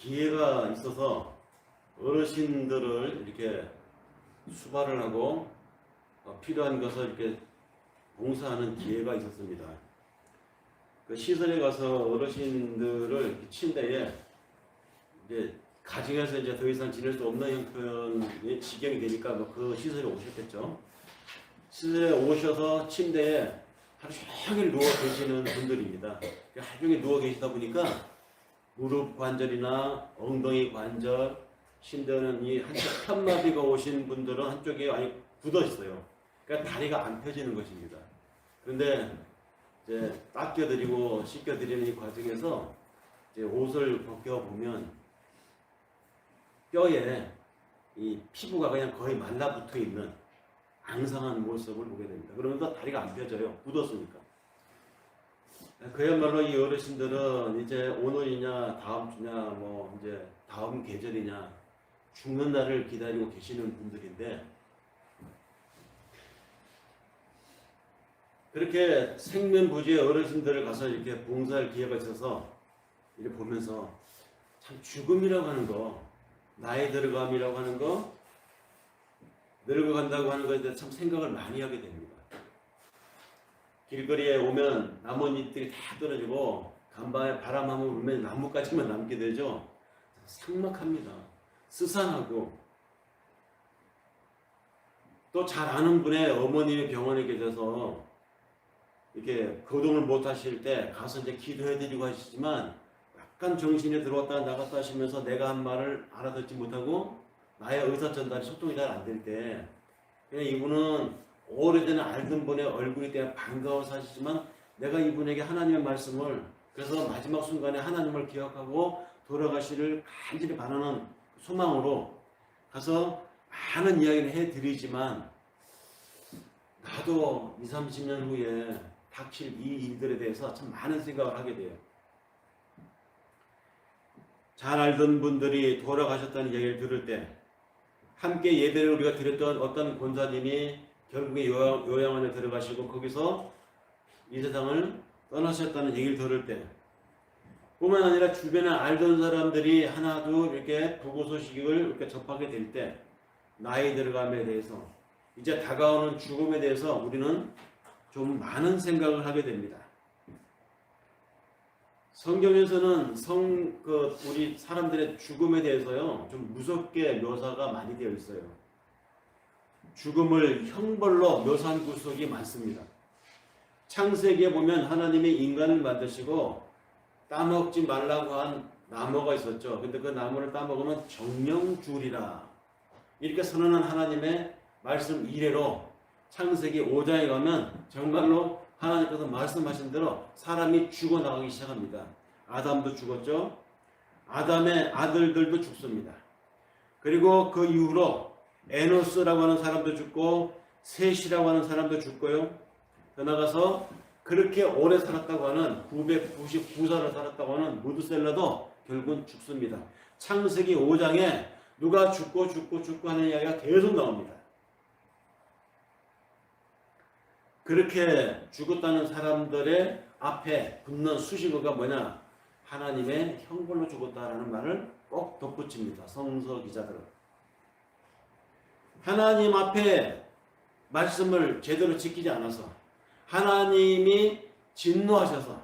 기회가 있어서 어르신들을 이렇게 수발을 하고 필요한 것을 이렇게 봉사하는 기회가 있었습니다. 그 시설에 가서 어르신들을 침대에 이제 가정에서 이제 더 이상 지낼 수 없는 형편의 지경이 되니까 뭐 그 시설에 오셨겠죠. 시설에 오셔서 침대에 하루 종일 누워 계시는 분들입니다. 하루 종일 누워 계시다 보니까 무릎 관절이나 엉덩이 관절, 심지어는 이 한쪽 편마비가 오신 분들은 한쪽이 아예 굳어 있어요. 그러니까 다리가 안 펴지는 것입니다. 그런데 이제 닦여드리고 씻겨드리는 이 과정에서 이제 옷을 벗겨보면 뼈에 이 피부가 그냥 거의 말라붙어 있는 앙상한 모습을 보게 됩니다. 그러면서 다리가 안 펴져요. 굳었으니까. 그야말로 이 어르신들은 이제 오늘이냐 다음 주냐 뭐 이제 다음 계절이냐 죽는 날을 기다리고 계시는 분들인데, 그렇게 생면부지의 어르신들을 가서 이렇게 봉사할 기회가 있어서 이렇게 보면서 참 죽음이라고 하는 거, 나이 들어감이라고 하는 거, 늙어간다고 하는 것에 대해서 참 생각을 많이 하게 됩니다. 길거리에 오면 나뭇잎들이 다 떨어지고 간밤에 바람 한번 불면 나뭇가지만 남게 되죠. 삭막합니다. 스산하고, 또 잘 아는 분의 어머님이 병원에 계셔서 이렇게 거동을 못 하실 때 가서 이제 기도해드리고 하시지만 약간 정신이 들어왔다 나갔다 하시면서 내가 한 말을 알아듣지 못하고 나의 의사 전달이 소통이 잘 안 될 때 그냥 이분은 오래전에 알던 분의 얼굴이 때문에 반가워서 하시지만 내가 이분에게 하나님의 말씀을, 그래서 마지막 순간에 하나님을 기억하고 돌아가시를 간절히 바라는 소망으로 가서 많은 이야기를 해드리지만 나도 20, 30년 후에 닥칠 이 일들에 대해서 참 많은 생각을 하게 돼요. 잘 알던 분들이 돌아가셨다는 이야기를 들을 때 함께 예배를 우리가 드렸던 어떤 권사님이 결국에 요양원에 들어가시고 거기서 이 세상을 떠나셨다는 얘기를 들을 때 뿐만 아니라 주변에 알던 사람들이 하나 둘 이렇게 부고 소식을 이렇게 접하게 될 때 나이 들어감에 대해서, 이제 다가오는 죽음에 대해서 우리는 좀 많은 생각을 하게 됩니다. 성경에서는 우리 사람들의 죽음에 대해서요 좀 무섭게 묘사가 많이 되어 있어요. 죽음을 형벌로 묘사한 구석이 많습니다. 창세기에 보면 하나님이 인간을 만드시고 따먹지 말라고 한 나무가 있었죠. 근데 그 나무를 따먹으면 정령줄이라 이렇게 선언한 하나님의 말씀 이래로 창세기 5장에 가면 정말로 하나님께서 말씀하신 대로 사람이 죽어나가기 시작합니다. 아담도 죽었죠. 아담의 아들들도 죽습니다. 그리고 그 이후로 에노스라고 하는 사람도 죽고 셋이라고 하는 사람도 죽고요. 더 나가서 그렇게 오래 살았다고 하는 999살을 살았다고 하는 무드셀라도 결국은 죽습니다. 창세기 5장에 누가 죽고 하는 이야기가 계속 나옵니다. 그렇게 죽었다는 사람들의 앞에 붙는 수식어가 뭐냐? 하나님의 형벌로 죽었다라는 말을 꼭 덧붙입니다. 성서 기자들은. 하나님 앞에 말씀을 제대로 지키지 않아서, 하나님이 진노하셔서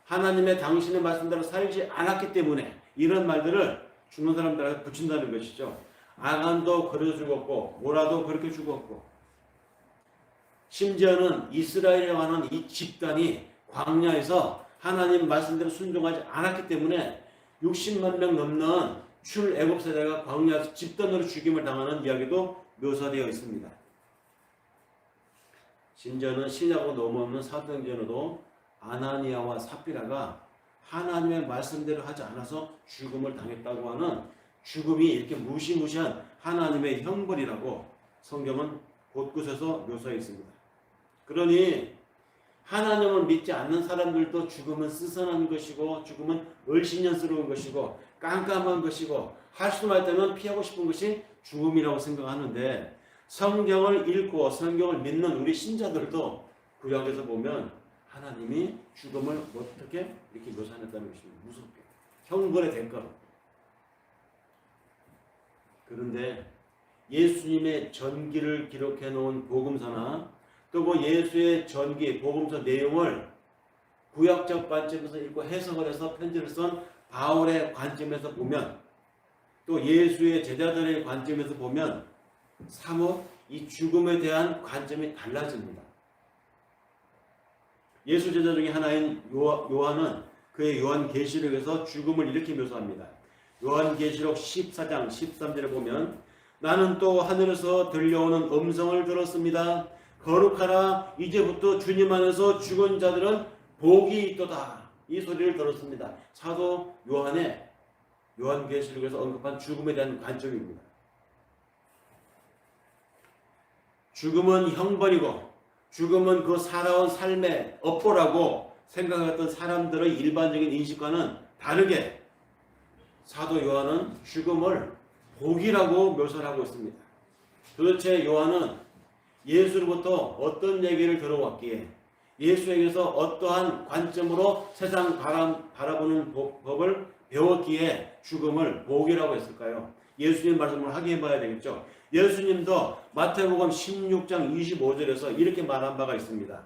하나님의 당신의 말씀대로 살지 않았기 때문에 이런 말들을 죽는 사람들한테 붙인다는 것이죠. 아간도 그렇게 죽었고 모라도 그렇게 죽었고, 심지어는 이스라엘이라고 하는 이 집단이 광야에서 하나님 말씀대로 순종하지 않았기 때문에 60만 명 넘는 출애굽 세대가 광야에서 집단으로 죽임을 당하는 이야기도 묘사되어 있습니다. 심지어는 신약으로 넘어오는 사도행전에도 아나니아와 삽비라가 하나님의 말씀대로 하지 않아서 죽음을 당했다고 하는, 죽음이 이렇게 무시무시한 하나님의 형벌이라고 성경은 곳곳에서 묘사해 있습니다. 그러니 하나님을 믿지 않는 사람들도 죽음은 스선한 것이고, 죽음은 을신년스러운 것이고, 깜깜한 것이고, 할 수만 있다면 피하고 싶은 것이 죽음이라고 생각하는데, 성경을 읽고 성경을 믿는 우리 신자들도 구약에서 보면 하나님이 죽음을 어떻게 이렇게 묘사했다는 것입니다. 무섭게. 형벌의 대가로. 그런데 예수님의 전기를 기록해 놓은 복음서나 또 그 예수의 전기, 복음서 내용을 구약적 관점에서 읽고 해석을 해서 편지를 쓴 바울의 관점에서 보면, 또 예수의 제자들의 관점에서 보면 사뭇 이 죽음에 대한 관점이 달라집니다. 예수 제자 중에 하나인 요한은 그의 요한계시록에서 죽음을 이렇게 묘사합니다. 요한계시록 14장 13절에 보면 나는 또 하늘에서 들려오는 음성을 들었습니다. 거룩하라, 이제부터 주님 안에서 죽은 자들은 복이 있도다. 이 소리를 들었습니다. 사도 요한의 요한계시록에서 언급한 죽음에 대한 관점입니다. 죽음은 형벌이고 죽음은 그 살아온 삶의 업보라고 생각했던 사람들의 일반적인 인식과는 다르게 사도 요한은 죽음을 복이라고 묘사를 하고 있습니다. 도대체 요한은 예수로부터 어떤 얘기를 들어왔기에, 예수에게서 어떠한 관점으로 세상 바라보는 법을 배웠기에 죽음을 복이라고 했을까요? 예수님 말씀을 확인해 봐야 되겠죠. 예수님도 마태복음 16장 25절에서 이렇게 말한 바가 있습니다.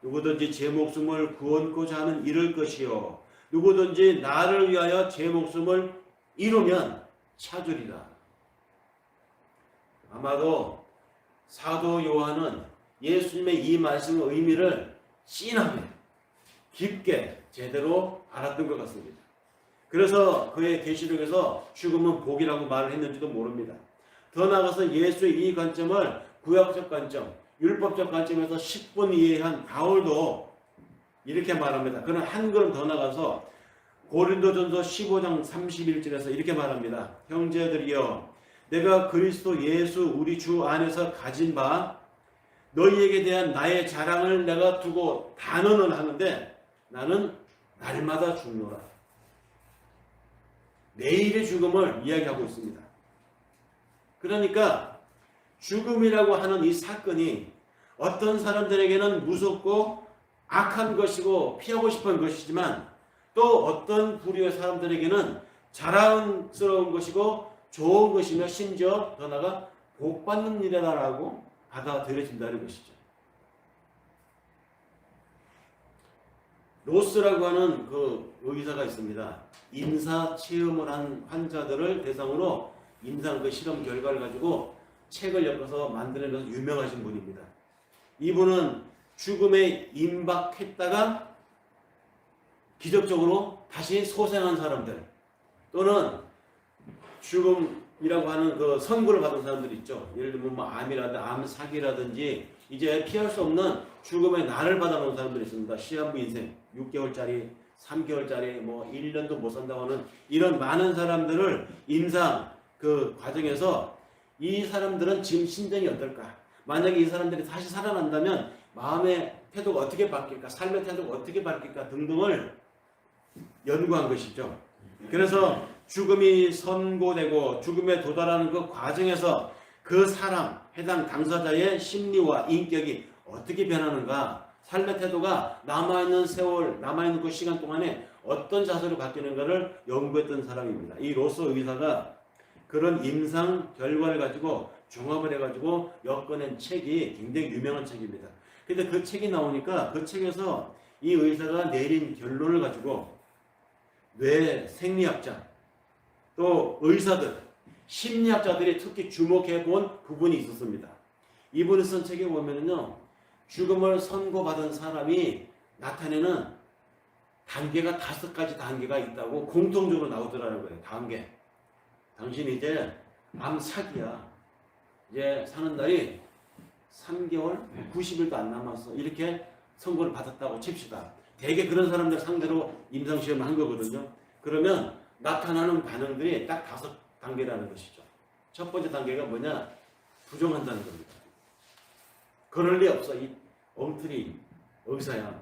누구든지 제 목숨을 구원코자 하는 잃을 것이요, 누구든지 나를 위하여 제 목숨을 잃으면 찾으리라. 아마도 사도 요한은 예수님의 이 말씀의 의미를 진하게 깊게 제대로 알았던 것 같습니다. 그래서 그의 계시록에서 죽음은 복이라고 말을 했는지도 모릅니다. 더 나아가서 예수의 이 관점을 구약적 관점, 율법적 관점에서 10분 이해한 바울도 이렇게 말합니다. 그는 한 걸음 더 나가서 고린도전서 15장 31절에서 이렇게 말합니다. 형제들이여, 내가 그리스도 예수 우리 주 안에서 가진 바 너희에게 대한 나의 자랑을 내가 두고 단언을 하는데 나는 날마다 죽노라. 내일의 죽음을 이야기하고 있습니다. 그러니까 죽음이라고 하는 이 사건이 어떤 사람들에게는 무섭고 악한 것이고 피하고 싶은 것이지만, 또 어떤 부류의 사람들에게는 자랑스러운 것이고 좋은 것이며 심지어 더 나아가 복받는 일이다라고 받아들여진다는 것이죠. 로스라고 하는 그 의사가 있습니다. 임사 체험을 한 환자들을 대상으로 임상 그 실험 결과를 가지고 책을 엮어서 만들어내서 유명하신 분입니다. 이분은 죽음에 임박했다가 기적적으로 다시 소생한 사람들, 또는 죽음이라고 하는 그 선고를 받은 사람들 있죠. 예를 들면 뭐 암이라든지 암사기라든지 이제 피할 수 없는 죽음의 날을 받아놓은 사람들이 있습니다. 시한부 인생 6개월짜리 3개월짜리 뭐 1년도 못 산다고 하는 이런 많은 사람들을 임상 그 과정에서 이 사람들은 지금 심정이 어떨까? 만약에 이 사람들이 다시 살아난다면 마음의 태도가 어떻게 바뀔까? 삶의 태도가 어떻게 바뀔까? 등등을 연구한 것이죠. 그래서 죽음이 선고되고 죽음에 도달하는 그 과정에서 그 사람, 해당 당사자의 심리와 인격이 어떻게 변하는가, 삶의 태도가 남아있는 세월, 남아있는 그 시간 동안에 어떤 자세로 바뀌는가를 연구했던 사람입니다. 이 로서 의사가 그런 임상 결과를 가지고 종합을 해가지고 엮어낸 책이 굉장히 유명한 책입니다. 근데 그 책이 나오니까 그 책에서 이 의사가 내린 결론을 가지고 뇌 생리학자, 또 의사들, 심리학자들이 특히 주목해 본 부분이 있었습니다. 이분이 쓴 책에 보면은요, 죽음을 선고받은 사람이 나타내는 단계가 5가지 단계가 있다고 공통적으로 나오더라는 거예요. 단계. 당신이 이제 암사기야. 이제 사는 날이 3개월, 90일도 안 남았어. 이렇게 선고를 받았다고 칩시다. 대개 그런 사람들 상대로 임상시험을 한 거거든요. 그러면 나타나는 반응들이 딱 5단계라는 것이죠. 첫 번째 단계가 뭐냐? 부정한다는 겁니다. 그럴 리 없어. 이 엉터리 의사야.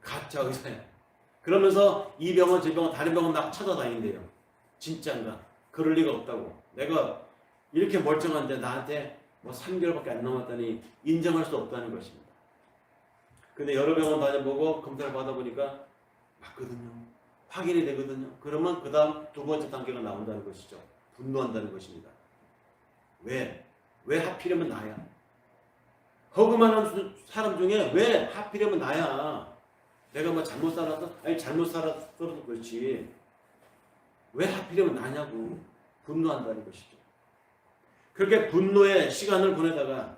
가짜 의사야. 그러면서 이 병원 저 병원 다른 병원 막 찾아다닌대요. 진짜인가? 그럴 리가 없다고. 내가 이렇게 멀쩡한데 나한테 뭐 3개월밖에 안 남았다니 인정할 수 없다는 것입니다. 근데 여러 병원 다녀보고 검사를 받아보니까 맞거든요. 확인이 되거든요. 그러면 그 다음 2번째 단계가 나온다는 것이죠. 분노한다는 것입니다. 왜? 왜 하필이면 나야? 허구만한 사람 중에 왜 하필이면 나야? 내가 뭐 잘못 살아서? 아니 잘못 살았어도 그렇지. 왜 하필이면 나냐고 분노한다는 것이죠. 그렇게 분노의 시간을 보내다가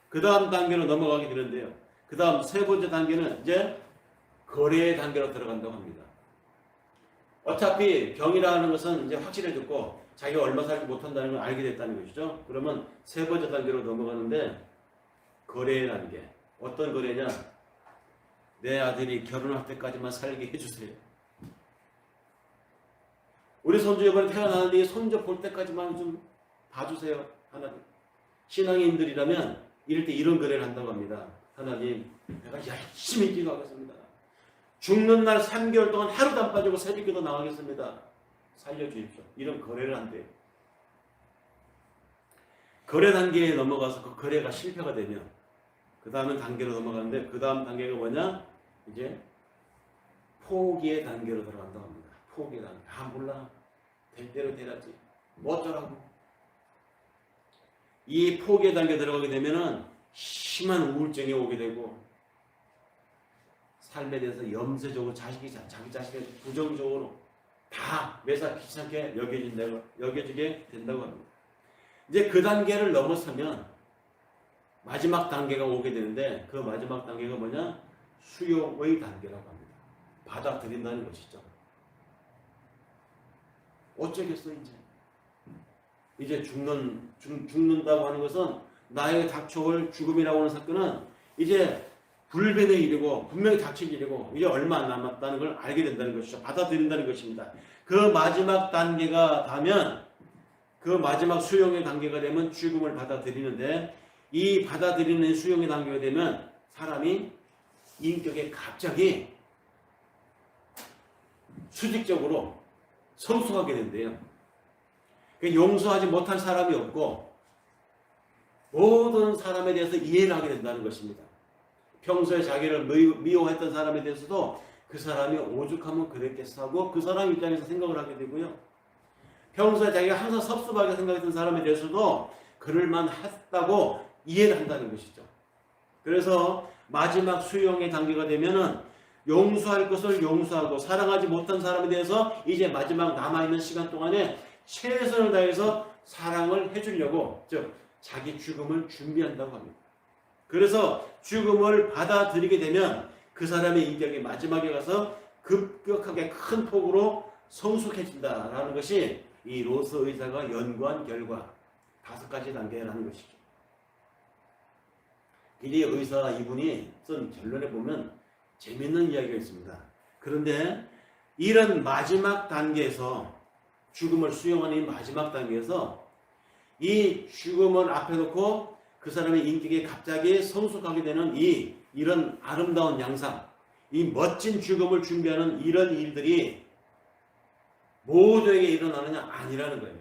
그 다음 단계로 넘어가게 되는데요. 그 다음 세 번째 단계는 이제 거래의 단계로 들어간다고 합니다. 어차피 병이라는 것은 이제 확실해졌고 자기가 얼마 살지 못한다는 걸 알게 됐다는 것이죠. 그러면 세 번째 단계로 넘어가는데 거래의 단계. 어떤 거래냐? 내 아들이 결혼할 때까지만 살게 해주세요. 우리 손주 이번에 태어나는데 손주 볼 때까지만 좀 봐주세요. 하나님. 신앙인들이라면 이럴 때 이런 거래를 한다고 합니다. 하나님, 내가 열심히 기도하겠습니다. 죽는 날 3개월 동안 하루도 안 빠지고 새벽기도 나가겠습니다. 살려주십시오. 이런 거래를 한대요. 거래 단계에 넘어가서 그 거래가 실패가 되면 그 다음 단계로 넘어가는데 그 다음 단계가 뭐냐? 이제 포기의 단계로 들어간다고 합니다. 포기의 단계. 아 몰라. 될 대로 되라지. 뭐 어쩌라고. 이 포기의 단계에 들어가게 되면은 심한 우울증이 오게 되고 삶에 대해서 염세적으로 자기 자신에 부정적으로 다 매사 귀찮게 여겨지게 된다고 합니다. 이제 그 단계를 넘어서면 마지막 단계가 오게 되는데 그 마지막 단계가 뭐냐? 수용의 단계라고 합니다. 받아들인다는 것이죠. 어쩌겠어 이제 죽는다고 하는 것은 나에게 닥쳐올 죽음이라고 하는 사건은 이제 불변의 일이고 분명히 닥칠 일이고 이제 얼마 안 남았다는 걸 알게 된다는 것이죠. 받아들인다는 것입니다. 그 마지막 단계가 닿으면 그 마지막 수용의 단계가 되면 죽음을 받아들이는데 이 받아들이는 수용의 단계가 되면 사람이 인격에 갑자기 수직적으로 성숙하게 된대요. 용서하지 못한 사람이 없고 모든 사람에 대해서 이해를 하게 된다는 것입니다. 평소에 자기를 미워했던 사람에 대해서도 그 사람이 오죽하면 그랬겠어 하고 그 사람 입장에서 생각을 하게 되고요. 평소에 자기가 항상 섭섭하게 생각했던 사람에 대해서도 그럴만 했다고 이해를 한다는 것이죠. 그래서 마지막 수용의 단계가 되면은 용서할 것을 용서하고 사랑하지 못한 사람에 대해서 이제 마지막 남아있는 시간 동안에 최선을 다해서 사랑을 해주려고 즉 자기 죽음을 준비한다고 합니다. 그래서 죽음을 받아들이게 되면 그 사람의 인격이 마지막에 가서 급격하게 큰 폭으로 성숙해진다라는 것이 이 로스 의사가 연구한 결과 5가지 단계라는 것이죠. 이 의사 이분이 쓴 결론에 보면 재밌는 이야기가 있습니다. 그런데 이런 마지막 단계에서 죽음을 수용하는 이 마지막 단계에서 이 죽음을 앞에 놓고 그 사람의 인격에 갑자기 성숙하게 되는 이런 아름다운 양상, 이 멋진 죽음을 준비하는 이런 일들이 모두에게 일어나느냐? 아니라는 거예요.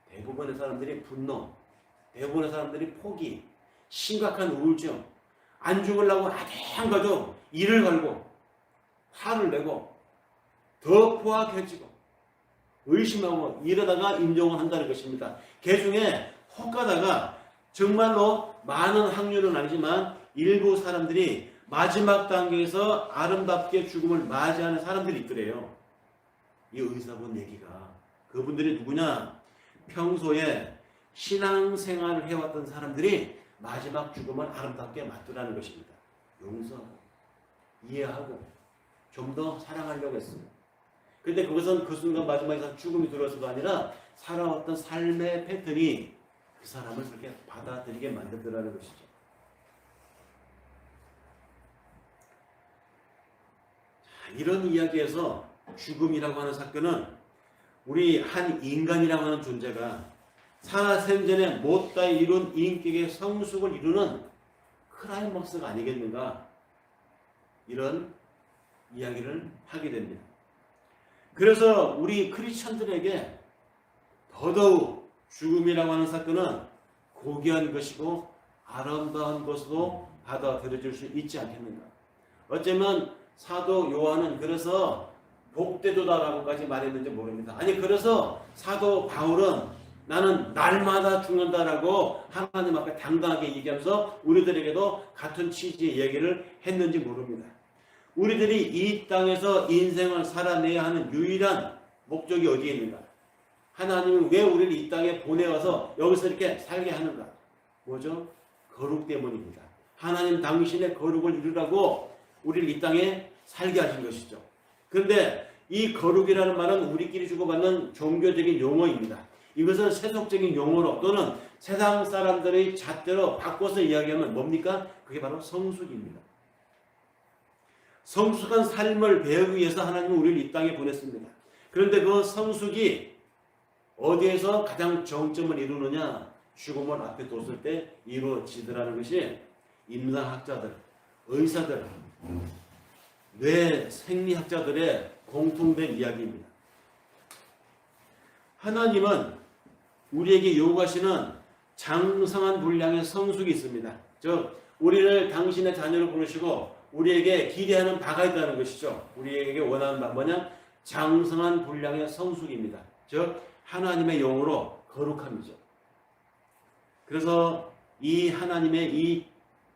대부분의 사람들이 분노, 대부분의 사람들이 포기, 심각한 우울증, 안 죽으려고 아댕 가도 이를 걸고 화를 내고 더 포악해지고 의심하고 이러다가 임종을 한다는 것입니다. 그 중에 혹가다가 정말로 많은 확률은 아니지만 일부 사람들이 마지막 단계에서 아름답게 죽음을 맞이하는 사람들이 있더래요. 이 의사분 얘기가. 그분들이 누구냐? 평소에 신앙생활을 해왔던 사람들이 마지막 죽음을 아름답게 맞더라는 것입니다. 용서하고 이해하고 좀 더 사랑하려고 했습니다. 그런데 그것은 그 순간 마지막에 죽음이 들어서가 아니라 살아왔던 삶의 패턴이 그 사람을 그렇게 받아들이게 만들더라는 것이죠. 자, 이런 이야기에서 죽음이라고 하는 사건은 우리 한 인간이라고 하는 존재가 살아생전에 못다이 이룬 인격의 성숙을 이루는 크라이막스가 아니겠는가, 이런 이야기를 하게 됩니다. 그래서 우리 크리스천들에게 더더욱 죽음이라고 하는 사건은 고귀한 것이고 아름다운 것으로 받아들여질 수 있지 않겠는가. 어쩌면 사도 요한은 그래서 복되도다라고까지 말했는지 모릅니다. 아니 그래서 사도 바울은 나는 날마다 죽는다라고 하나님 앞에 당당하게 얘기하면서 우리들에게도 같은 취지의 얘기를 했는지 모릅니다. 우리들이 이 땅에서 인생을 살아내야 하는 유일한 목적이 어디에 있는가? 하나님은 왜 우리를 이 땅에 보내어서 여기서 이렇게 살게 하는가? 뭐죠? 거룩 때문입니다. 하나님 당신의 거룩을 이루라고 우리를 이 땅에 살게 하신 것이죠. 그런데 이 거룩이라는 말은 우리끼리 주고받는 종교적인 용어입니다. 이것은 세속적인 용어로 또는 세상 사람들의 잣대로 바꿔서 이야기하면 뭡니까? 그게 바로 성숙입니다. 성숙한 삶을 배우기 위해서 하나님은 우리를 이 땅에 보냈습니다. 그런데 그 성숙이 어디에서 가장 정점을 이루느냐? 죽음을 앞에 뒀을 때 이루어지더라는 것이 임상학자들, 의사들, 뇌 생리학자들의 공통된 이야기입니다. 하나님은 우리에게 요구하시는 장성한 분량의 성숙이 있습니다. 즉 우리를 당신의 자녀로 부르시고 우리에게 기대하는 바가 있다는 것이죠. 우리에게 원하는 바 뭐냐? 장성한 분량의 성숙입니다. 즉 하나님의 영으로 거룩함이죠. 그래서 이 하나님의 이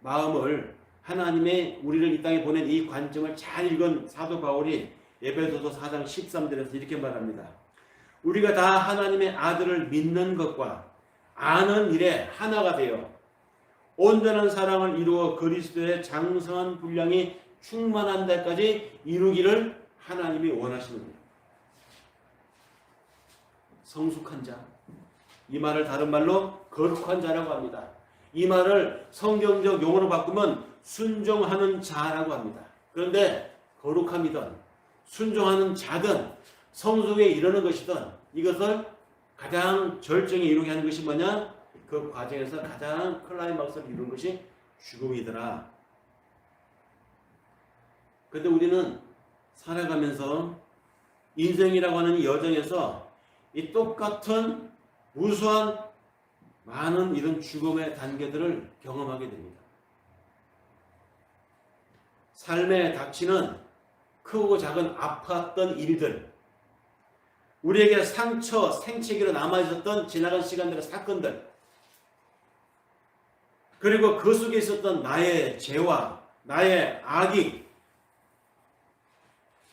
마음을 하나님의 우리를 이 땅에 보낸 이 관점을 잘 읽은 사도 바울이 에베소서 4장 13절에서 이렇게 말합니다. 우리가 다 하나님의 아들을 믿는 것과 아는 일에 하나가 되어 온전한 사랑을 이루어 그리스도의 장성한 분량이 충만한 데까지 이루기를 하나님이 원하시는 거예요. 성숙한 자, 이 말을 다른 말로 거룩한 자라고 합니다. 이 말을 성경적 용어로 바꾸면 순종하는 자라고 합니다. 그런데 거룩함이든 순종하는 자든 성숙에 이르는 것이든 이것을 가장 절정에 이루게 하는 것이 뭐냐? 그 과정에서 가장 클라이막스를 이루는 것이 죽음이더라. 그런데 우리는 살아가면서 인생이라고 하는 여정에서 이 똑같은 무수한 많은 이런 죽음의 단계들을 경험하게 됩니다. 삶에 닥치는 크고 작은 아팠던 일들, 우리에게 상처, 생채기로 남아있었던 지나간 시간들의 사건들, 그리고 그 속에 있었던 나의 죄와 나의 악이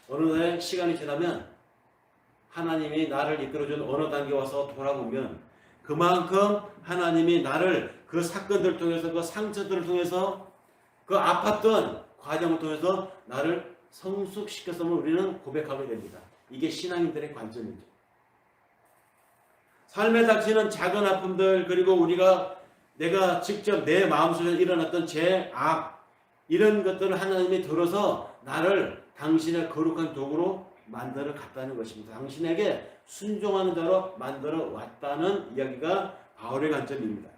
어느 날 시간이 지나면 하나님이 나를 이끌어준 어느 단계 와서 돌아보면 그만큼 하나님이 나를 그 사건들을 통해서 그 상처들을 통해서 그 아팠던 과정을 통해서 나를 성숙시켰음을 우리는 고백하게 됩니다. 이게 신앙인들의 관점이죠. 삶에 닥치는 작은 아픔들 그리고 내가 직접 내 마음속에 일어났던 죄, 악 이런 것들을 하나님이 들어서 나를 당신의 거룩한 도구로 만들어 갔다는 것입니다. 당신에게 순종하는 자로 만들어 왔다는 이야기가 바울의 관점입니다.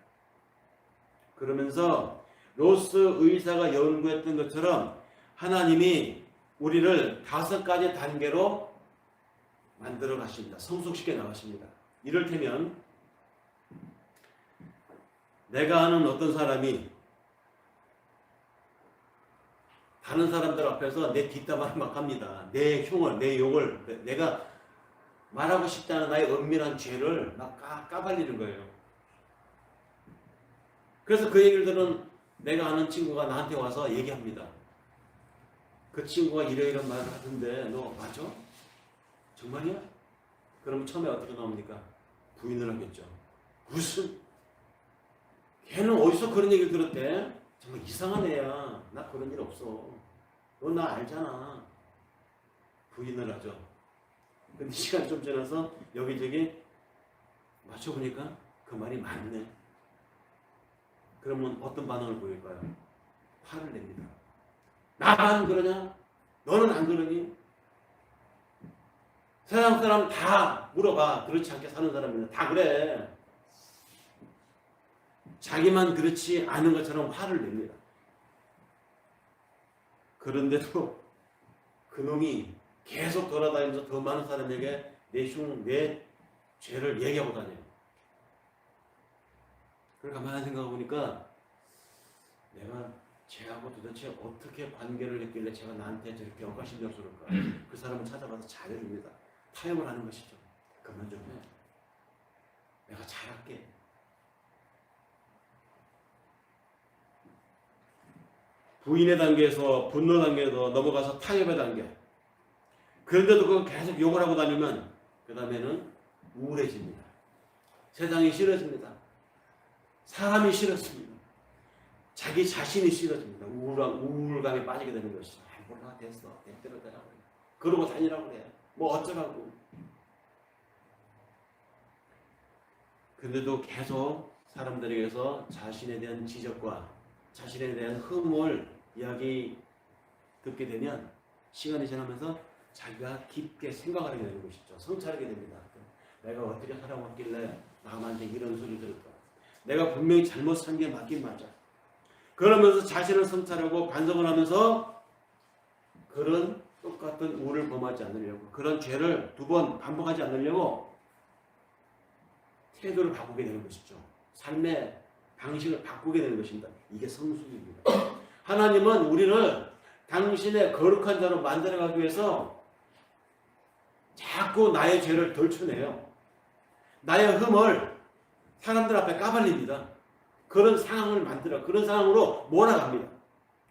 그러면서 로스 의사가 연구했던 것처럼 하나님이 우리를 5가지 단계로 만들어 가십니다. 성숙시켜 나가십니다. 이를테면 내가 아는 어떤 사람이 다른 사람들 앞에서 내 뒷담화를 막 합니다. 내 흉을, 내 욕을, 내가 말하고 싶지 않은 나의 은밀한 죄를 막 까발리는 거예요. 그래서 그 얘기를 들은 내가 아는 친구가 나한테 와서 얘기합니다. 그 친구가 이러이런 말을 하던데 너 맞아? 정말이야? 그럼 처음에 어떻게 나옵니까? 부인을 하겠죠. 무슨? 걔는 어디서 그런 얘기를 들었대? 정말 이상한 애야. 나 그런 일 없어. 너 나 알잖아. 부인을 하죠. 근데 시간이 좀 지나서 여기저기 맞춰보니까 그 말이 맞네. 그러면 어떤 반응을 보일까요? 화를 냅니다. 나만 그러냐? 너는 안 그러니? 세상 사람 다 물어봐. 그렇지 않게 사는 사람이면 다 그래. 자기만 그렇지 않은 것처럼 화를 냅니다. 그런데도 그놈이 계속 돌아다니면서 더 많은 사람에게 내 죄를 얘기하고 다녀요. 그걸 가만히 생각해보니까 내가 쟤하고 도대체 어떻게 관계를 했길래 제가 나한테 저렇게 억가심정스러울까? 그 사람을 찾아가서 잘해줍니다. 타협을 하는 것이죠. 그만 좀 해. 내가 잘할게. 부인의 단계에서 분노 단계에서 넘어가서 타협의 단계. 그런데도 그거 계속 욕을 하고 다니면 그 다음에는 우울해집니다. 세상이 싫어집니다. 사람이 싫어집니다. 자기 자신이 싫어집니다. 우울감에 빠지게 되는 것이죠. 몰라, 됐어. 대대로 되라고 그래. 그러고 다니라고 그래. 뭐 어쩌라고. 근데도 계속 사람들에게서 자신에 대한 지적과 자신에 대한 흠을 이야기 듣게 되면 시간이 지나면서 자기가 깊게 생각하게 되는 것이죠. 성찰하게 됩니다. 내가 어떻게 살아왔길래 남한테 이런 소리 들을까? 내가 분명히 잘못 산 게 맞긴 맞아. 그러면서 자신을 성찰하고 반성을 하면서 그런 똑같은 우를 범하지 않으려고, 그런 죄를 두 번 반복하지 않으려고 태도를 바꾸게 되는 것이죠. 삶의 방식을 바꾸게 되는 것입니다. 이게 성숙입니다. 하나님은 우리를 당신의 거룩한 자로 만들어가기 위해서 자꾸 나의 죄를 덜쳐내요. 나의 흠을 사람들 앞에 까발립니다. 그런 상황을 만들어, 그런 상황으로 몰아갑니다.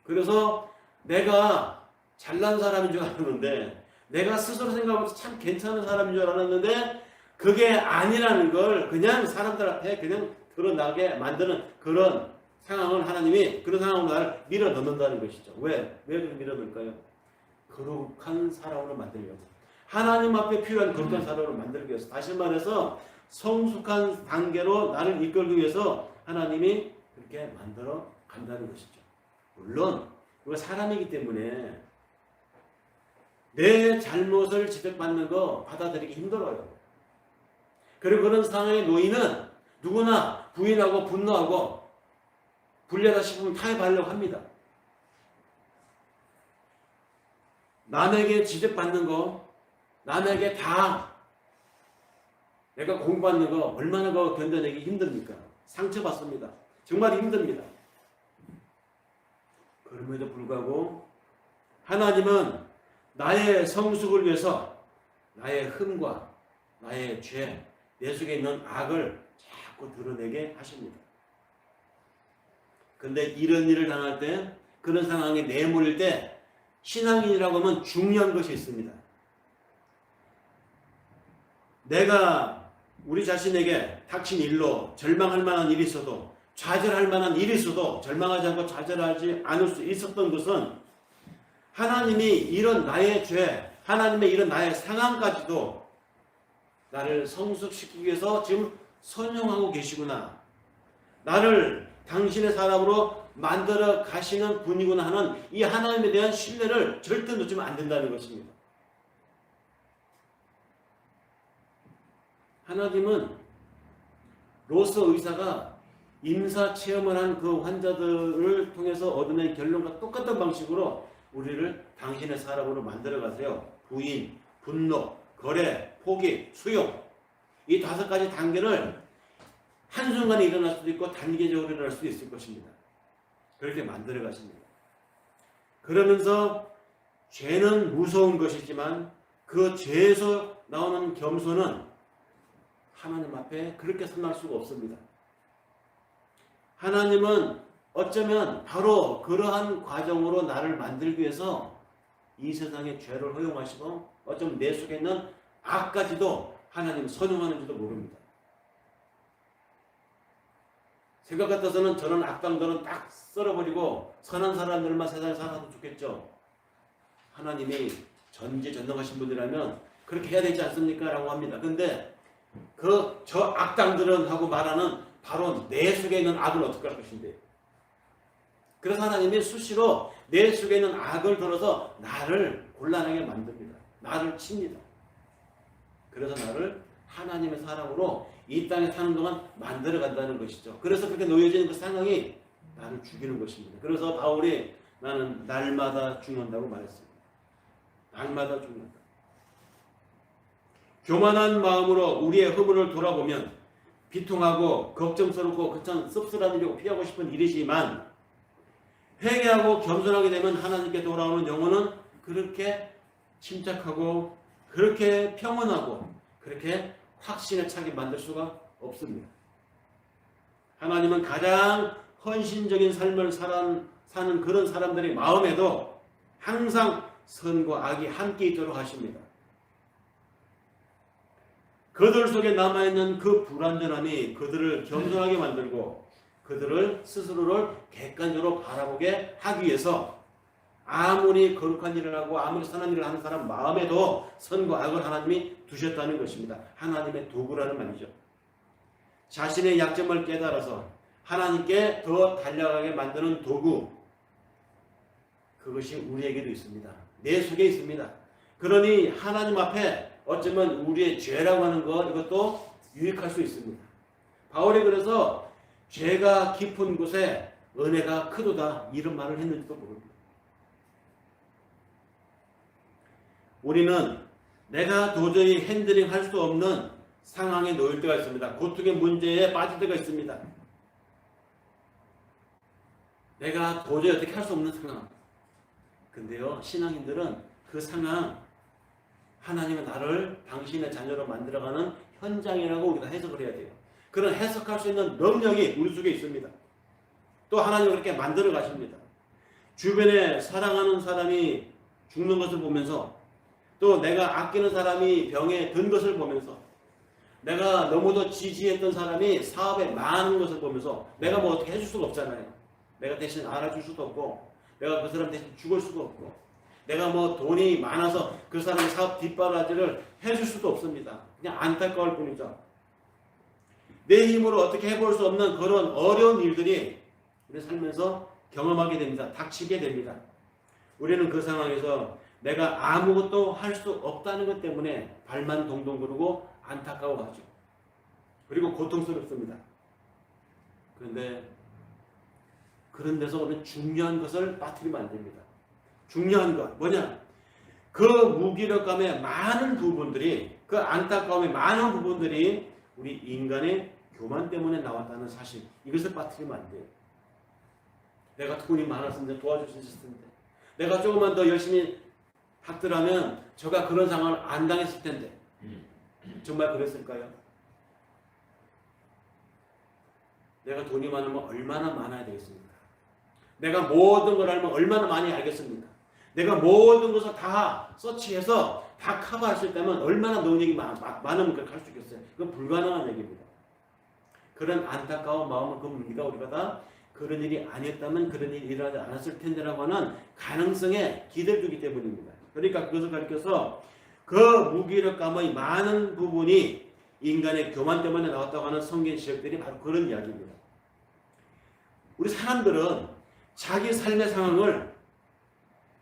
그래서 내가 잘난 사람인 줄 알았는데, 내가 스스로 생각하면서 참 괜찮은 사람인 줄 알았는데 그게 아니라는 걸 그냥 사람들 앞에 그냥 드러나게 만드는 그런 상황을 하나님이, 그런 상황으로 나를 밀어 넣는다는 것이죠. 왜 그렇게 밀어 넣을까요? 거룩한 사람으로 만들려고, 하나님 앞에 필요한 거룩한 사람으로 만들기 위해서, 다시 말해서 성숙한 단계로 나를 이끌기 위해서 하나님이 그렇게 만들어 간다는 것이죠. 물론 우리가 사람이기 때문에 내 잘못을 지적받는 거 받아들이기 힘들어요. 그리고 그런 상황에 놓이는 누구나 부인하고 분노하고 불리하다 싶으면 타협하려고 합니다. 남에게 지적받는 거, 남에게 다 내가 공부받는 거 얼마나 견뎌내기 힘듭니까? 상처받습니다. 정말 힘듭니다. 그럼에도 불구하고 하나님은 나의 성숙을 위해서 나의 흠과 나의 죄, 내 속에 있는 악을 자꾸 드러내게 하십니다. 근데 이런 일을 당할 때, 그런 상황에 내몰릴 때 신앙인이라고 하면 중요한 것이 있습니다. 내가 우리 자신에게 닥친 일로 절망할 만한 일이 있어도, 좌절할 만한 일이 있어도 절망하지 않고 좌절하지 않을 수 있었던 것은 하나님이 이런 나의 죄, 하나님의 이런 나의 상황까지도 나를 성숙시키기 위해서 지금 선용하고 계시구나, 나를 당신의 사람으로 만들어 가시는 분이구나 하는 이 하나님에 대한 신뢰를 절대 놓치면 안 된다는 것입니다. 하나님은 로서 의사가 임사 체험을 한 그 환자들을 통해서 얻어낸 결론과 똑같은 방식으로 우리를 당신의 사람으로 만들어 가세요. 부인, 분노, 거래, 포기, 수용, 이 5가지 단계를 한순간에 일어날 수도 있고 단계적으로 일어날 수도 있을 것입니다. 그렇게 만들어 가십니다. 그러면서 죄는 무서운 것이지만 그 죄에서 나오는 겸손은 하나님 앞에 그렇게 선할 수가 없습니다. 하나님은 어쩌면 바로 그러한 과정으로 나를 만들기 위해서 이 세상의 죄를 허용하시고 어쩌면 내 속에 있는 악까지도 하나님 선용하는지도 모릅니다. 생각 같아서는 저런 악당들은 딱 썰어버리고 선한 사람들만 세상에 살아도 좋겠죠. 하나님이 전지전능하신 분이라면 그렇게 해야 되지 않습니까? 라고 합니다. 근데 저 악당들은 하고 말하는 바로 내 속에 있는 악은 어떻게 할 것인데, 그래서 하나님이 수시로 내 속에 있는 악을 들어서 나를 곤란하게 만듭니다. 나를 칩니다. 그래서 나를 하나님의 사람으로 이 땅에 사는 동안 만들어 간다는 것이죠. 그래서 그렇게 놓여지는 그 상황이 나를 죽이는 것입니다. 그래서 바울이 나는 날마다 죽는다고 말했습니다. 날마다 죽는다. 교만한 마음으로 우리의 허물을 돌아보면 비통하고 걱정스럽고 그참 씁쓸한 일이고 피하고 싶은 일이지만, 회개하고 겸손하게 되면 하나님께 돌아오는 영혼은 그렇게 침착하고 그렇게 평온하고 그렇게 확신에 차게 만들 수가 없습니다. 하나님은 가장 헌신적인 삶을 사는 그런 사람들의 마음에도 항상 선과 악이 함께 있도록 하십니다. 그들 속에 남아있는 그 불완전함이 그들을 겸손하게 만들고 그들을 스스로를 객관적으로 바라보게 하기 위해서 아무리 거룩한 일을 하고 아무리 선한 일을 하는 사람 마음에도 선과 악을 하나님이 두셨다는 것입니다. 하나님의 도구라는 말이죠. 자신의 약점을 깨달아서 하나님께 더 달려가게 만드는 도구, 그것이 우리에게도 있습니다. 내 속에 있습니다. 그러니 하나님 앞에 어쩌면 우리의 죄라고 하는 것, 이것도 유익할 수 있습니다. 바울이 그래서 죄가 깊은 곳에 은혜가 크도다 이런 말을 했는지도 모릅니다. 우리는 내가 도저히 핸들링 할 수 없는 상황에 놓일 때가 있습니다. 고통의 문제에 빠질 때가 있습니다. 내가 도저히 어떻게 할 수 없는 상황. 근데요, 신앙인들은 그 상황, 하나님은 나를 당신의 자녀로 만들어가는 현장이라고 우리가 해석을 해야 돼요. 그런 해석할 수 있는 능력이 우리 속에 있습니다. 또 하나님은 그렇게 만들어 가십니다. 주변에 사랑하는 사람이 죽는 것을 보면서, 또 내가 아끼는 사람이 병에 든 것을 보면서, 내가 너무도 지지했던 사람이 사업에 망하는 것을 보면서 내가 뭐 어떻게 해줄 수가 없잖아요. 내가 대신 알아줄 수도 없고, 내가 그 사람 대신 죽을 수도 없고, 내가 뭐 돈이 많아서 그 사람의 사업 뒷바라지를 해줄 수도 없습니다. 그냥 안타까울 뿐이죠. 내 힘으로 어떻게 해볼 수 없는 그런 어려운 일들이 우리 살면서 경험하게 됩니다. 닥치게 됩니다. 우리는 그 상황에서 내가 아무것도 할 수 없다는 것 때문에 발만 동동 구르고 안타까워하죠. 그리고 고통스럽습니다. 그런데 그런 데서 오늘 중요한 것을 빠뜨리면 안 됩니다. 중요한 것 뭐냐? 그 무기력감의 많은 부분들이, 그 안타까움의 많은 부분들이 우리 인간의 교만 때문에 나왔다는 사실, 이것을 빠뜨리면 안 돼요. 내가 돈이 많았으면 도와줄 수 있을 텐데, 내가 조금만 더 열심히 학더라면 저가 그런 상황을 안 당했을 텐데, 정말 그랬을까요? 내가 돈이 많으면 얼마나 많아야 되겠습니까? 내가 모든 걸 알면 얼마나 많이 알겠습니까? 내가 모든 것을 다 서치해서 다 커버할 수 있다면 얼마나 능력이 많으면 그렇게 할 수 있겠어요? 그건 불가능한 얘기입니다. 그런 안타까운 마음은 그 우리가 다 그런 일이 아니었다면 그런 일이 일어나지 않았을 텐데라고 하는 가능성에 기대를 두기 때문입니다. 그러니까 그것을 가리켜서 그 무기력감의 많은 부분이 인간의 교만 때문에 나왔다고 하는 성경 지적들이 바로 그런 이야기입니다. 우리 사람들은 자기 삶의 상황을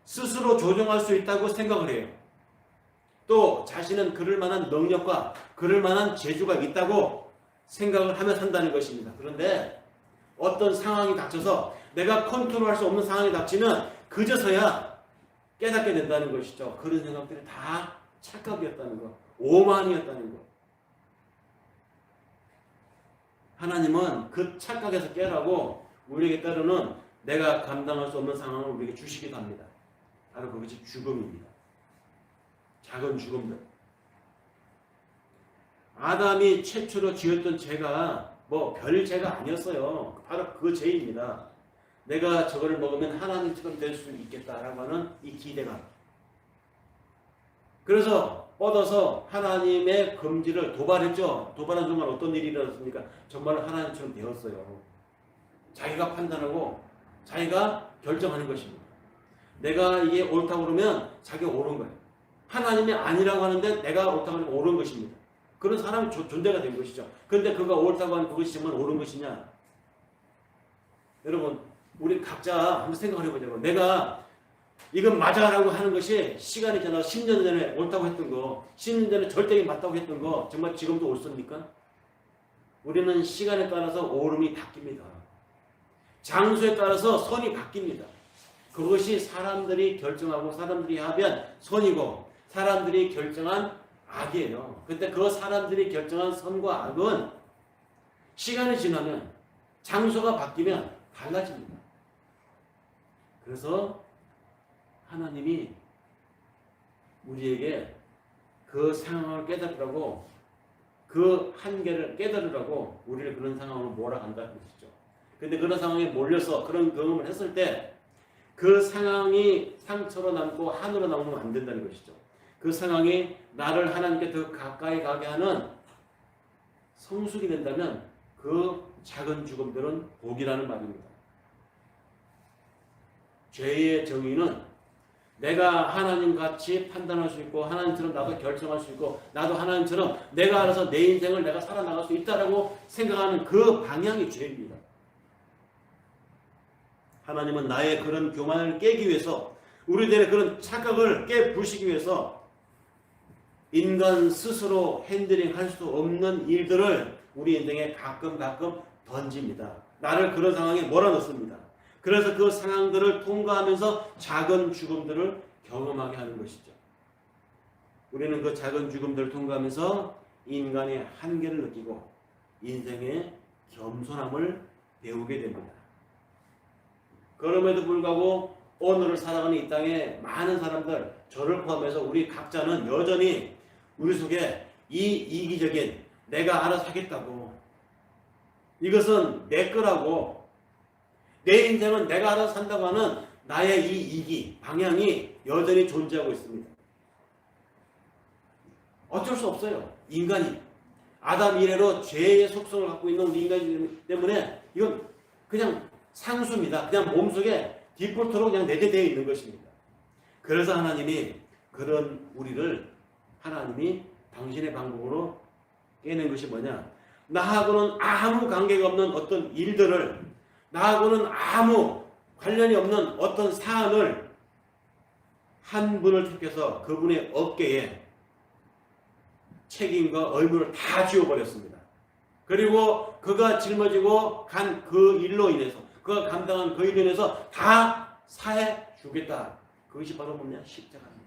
스스로 조정할 수 있다고 생각을 해요. 또 자신은 그럴 만한 능력과 그럴 만한 재주가 있다고 생각을 하며 산다는 것입니다. 그런데 어떤 상황이 닥쳐서 내가 컨트롤할 수 없는 상황이 닥치면 그제서야 깨닫게 된다는 것이죠. 그런 생각들이 다 착각이었다는 것, 오만이었다는 것. 하나님은 그 착각에서 깨라고 우리에게 때로는 내가 감당할 수 없는 상황을 우리에게 주시기도 합니다. 바로 그것이 죽음입니다. 작은 죽음들. 아담이 최초로 지었던 죄가 뭐 별 죄가 아니었어요. 바로 그 죄입니다. 내가 저거를 먹으면 하나님처럼 될 수 있겠다라고 하는 이 기대감. 그래서 뻗어서 하나님의 금지를 도발했죠. 도발한 순간 어떤 일이 일어났습니까? 정말 하나님처럼 되었어요. 자기가 판단하고 자기가 결정하는 것입니다. 내가 이게 옳다고 그러면 자기가 옳은 거예요. 하나님이 아니라고 하는데 내가 옳다고 하면 옳은 것입니다. 그런 사람이 존재가 된 것이죠. 그런데 그가 옳다고 하는 그것이 정말 옳은 것이냐? 여러분, 우리 각자 한번 생각을 해보자고. 내가 이건 맞아라고 하는 것이 시간이 지나서 10년 전에 옳다고 했던 거, 10년 전에 절대 맞다고 했던 거 정말 지금도 옳습니까? 우리는 시간에 따라서 옳음이 바뀝니다. 장소에 따라서 선이 바뀝니다. 그것이 사람들이 결정하고 사람들이 합의한 선이고 사람들이 결정한 악이에요. 근데 그 사람들이 결정한 선과 악은 시간이 지나면 장소가 바뀌면 달라집니다. 그래서 하나님이 우리에게 그 상황을 깨달으라고, 그 한계를 깨달으라고 우리를 그런 상황으로 몰아간다는 것이죠. 근데 그런 상황에 몰려서 그런 경험을 했을 때 그 상황이 상처로 남고 한으로 남으면 안 된다는 것이죠. 그 상황이 나를 하나님께 더 가까이 가게 하는 성숙이 된다면 그 작은 죽음들은 복이라는 말입니다. 죄의 정의는 내가 하나님같이 판단할 수 있고 하나님처럼 나도 결정할 수 있고 나도 하나님처럼 내가 알아서 내 인생을 내가 살아나갈 수 있다라고 생각하는 그 방향이 죄입니다. 하나님은 나의 그런 교만을 깨기 위해서, 우리들의 그런 착각을 깨부시기 위해서 인간 스스로 핸들링할 수 없는 일들을 우리 인생에 가끔 던집니다. 나를 그런 상황에 몰아넣습니다. 그래서 그 상황들을 통과하면서 작은 죽음들을 경험하게 하는 것이죠. 우리는 그 작은 죽음들을 통과하면서 인간의 한계를 느끼고 인생의 겸손함을 배우게 됩니다. 그럼에도 불구하고 오늘을 살아가는 이 땅에 많은 사람들, 저를 포함해서 우리 각자는 여전히 우리 속에 이 이기적인 내가 알아서 하겠다고, 이것은 내 거라고, 내 인생은 내가 알아서 산다고 하는 나의 이 이기, 방향이 여전히 존재하고 있습니다. 어쩔 수 없어요. 인간이. 아담 이래로 죄의 속성을 갖고 있는 우리 인간이기 때문에 이건 그냥 상수입니다. 그냥 몸속에 디폴트로 그냥 내재되어 있는 것입니다. 그래서 하나님이 그런 우리를, 하나님이 당신의 방법으로 깨는 것이 뭐냐? 나하고는 아무 관계가 없는 어떤 일들을, 나하고는 아무 관련이 없는 어떤 사안을 한 분을 택해서 그분의 어깨에 책임과 의무를 다 지워버렸습니다. 그리고 그가 짊어지고 간 그 일로 인해서, 그가 감당한 그 일로 인해서 다 사해 주겠다. 그것이 바로 뭐냐? 십자가입니다.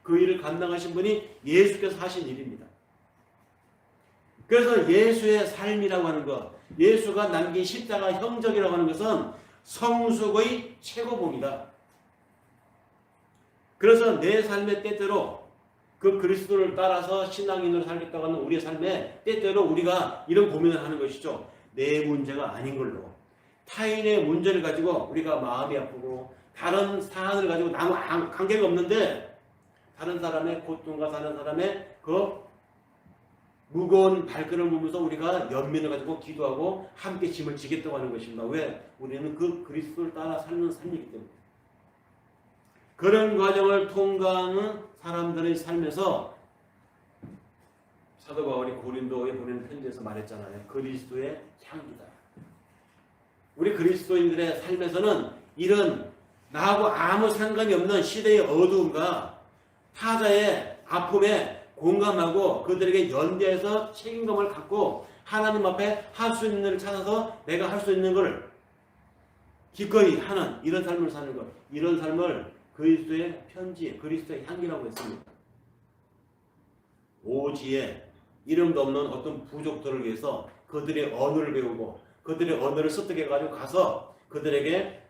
그 일을 감당하신 분이 예수께서 하신 일입니다. 그래서 예수의 삶이라고 하는 것, 예수가 남긴 십자가 형적이라고 하는 것은 성숙의 최고봉이다. 그래서 내 삶의 때때로 그 그리스도를 따라서 신앙인으로 살겠다고 하는 우리의 삶에 때때로 우리가 이런 고민을 하는 것이죠. 내 문제가 아닌 걸로, 타인의 문제를 가지고 우리가 마음이 아프고 다른 사안을 가지고 아무 관계가 없는데 다른 사람의 고통과 다른 사람의 그 무거운 발걸음을 보면서 우리가 연민을 가지고 기도하고 함께 짐을 지겠다고 하는 것입니다. 왜? 우리는 그 그리스도를 따라 사는 삶이기 때문에. 그런 과정을 통과하는 사람들의 삶에서 사도 바울이 고린도에 보낸 편지에서 말했잖아요. 그리스도의 향기다. 우리 그리스도인들의 삶에서는 이런 나하고 아무 상관이 없는 시대의 어두움과 타자의 아픔에 공감하고 그들에게 연대해서 책임감을 갖고 하나님 앞에 할 수 있는 일을 찾아서 내가 할 수 있는 것을 기꺼이 하는 이런 삶을 사는 것, 이런 삶을 그리스도의 편지, 그리스도의 향기라고 했습니다. 오지에 이름도 없는 어떤 부족들을 위해서 그들의 언어를 배우고 그들의 언어를 습득해가지고 가서 그들에게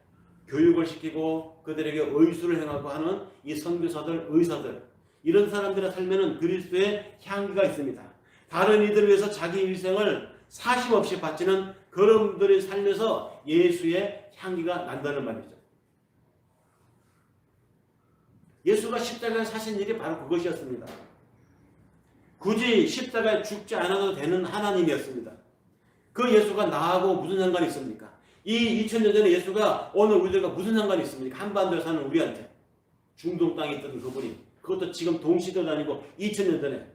교육을 시키고 그들에게 의술을 행하고 하는 이 선교사들, 의사들, 이런 사람들의 삶에는 그리스도의 향기가 있습니다. 다른 이들을 위해서 자기 일생을 사심없이 바치는 그런 분들의 삶에서 예수의 향기가 난다는 말이죠. 예수가 십자가에 사신 일이 바로 그것이었습니다. 굳이 십자가에 죽지 않아도 되는 하나님이었습니다. 그 예수가 나하고 무슨 상관이 있습니까? 이 2000년 전에 예수가 오늘 우리들과 무슨 상관이 있습니까? 한반도에 사는 우리한테. 중동 땅에 있던 그분이. 그것도 지금 동시대도 아니고 2000년 전에.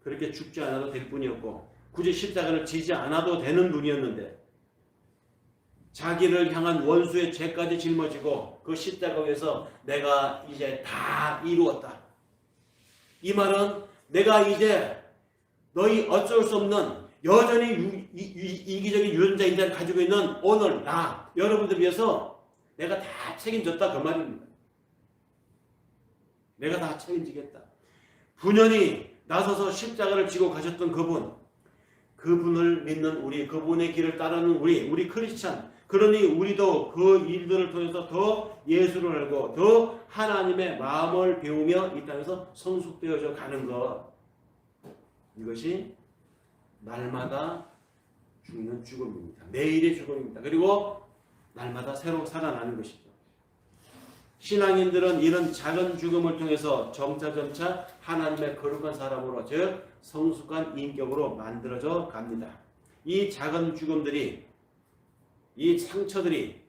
그렇게 죽지 않아도 될 뿐이었고 굳이 십자가를 지지 않아도 되는 분이었는데 자기를 향한 원수의 죄까지 짊어지고 그 십자가 위에서 내가 이제 다 이루었다. 이 말은 내가 이제 너희 어쩔 수 없는 여전히 이기적인 유전자 인자를 가지고 있는 오늘 나 여러분들 위해서 내가 다 책임졌다 그 말입니다. 내가 다 책임지겠다. 분연히 나서서 십자가를 지고 가셨던 그분, 그분을 믿는 우리, 그분의 길을 따르는 우리 크리스찬, 그러니 우리도 그 일들을 통해서 더 예수를 알고 더 하나님의 마음을 배우며 이 땅에서 성숙되어져 가는 것, 이것이 날마다 죽는 죽음입니다. 매일의 죽음입니다. 그리고 날마다 새로 살아나는 것이죠. 신앙인들은 이런 작은 죽음을 통해서 점차 하나님의 거룩한 사람으로, 즉 성숙한 인격으로 만들어져 갑니다. 이 작은 죽음들이, 이 상처들이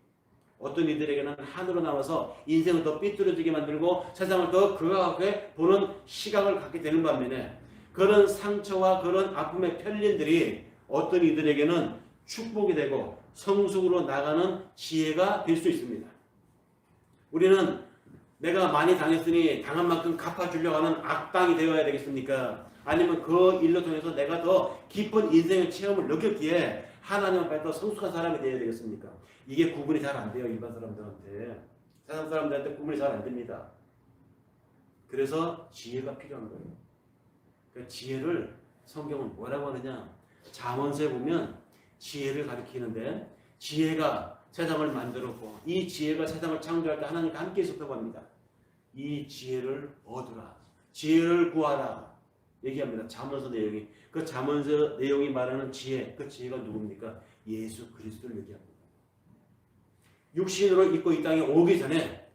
어떤 이들에게는 한으로 남아서 인생을 더 삐뚤어지게 만들고 세상을 더 그하게 보는 시각을 갖게 되는 반면에, 그런 상처와 그런 아픔의 편린들이 어떤 이들에게는 축복이 되고 성숙으로 나가는 지혜가 될 수 있습니다. 우리는 내가 많이 당했으니 당한 만큼 갚아주려고 하는 악당이 되어야 되겠습니까? 아니면 그 일로 통해서 내가 더 깊은 인생의 체험을 느꼈기에 하나님 앞에 더 성숙한 사람이 되어야 되겠습니까? 이게 구분이 잘 안 돼요. 일반 사람들한테. 세상 사람들한테 구분이 잘 안 됩니다. 그래서 지혜가 필요한 거예요. 그 지혜를 성경은 뭐라고 하느냐? 잠언서에 보면 지혜를 가리키는데, 지혜가 세상을 만들었고 이 지혜가 세상을 창조할 때 하나님과 함께 있었다고 합니다. 이 지혜를 얻으라, 지혜를 구하라 얘기합니다. 잠언서 내용이, 그 잠언서 내용이 말하는 지혜, 그 지혜가 누굽니까? 예수 그리스도를 얘기합니다. 육신으로 입고 이 땅에 오기 전에